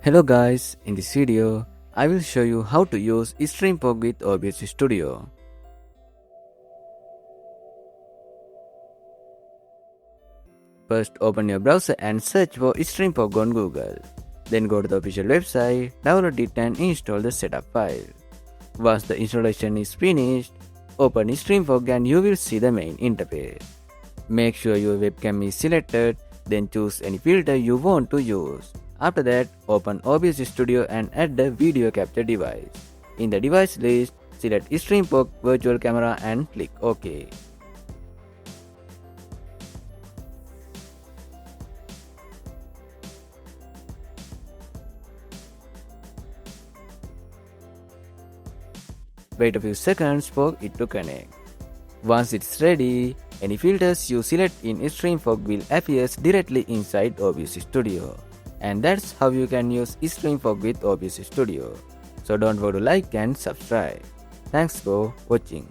Hello guys, in this video, I will show you how to use Streamfog with OBS Studio. First open your browser and search for Streamfog on Google. Then go to the official website, download it and install the setup file. Once the installation is finished, open Streamfog and you will see the main interface. Make sure your webcam is selected, then choose any filter you want to use. After that, open OBS Studio and add the video capture device. In the device list, select Streamfog virtual camera and click OK. Wait a few seconds for it to connect. Once it's ready, any filters you select in Streamfog will appear directly inside OBS Studio. And that's how you can use Streamfog with OBS Studio. So don't forget to like and subscribe. Thanks for watching.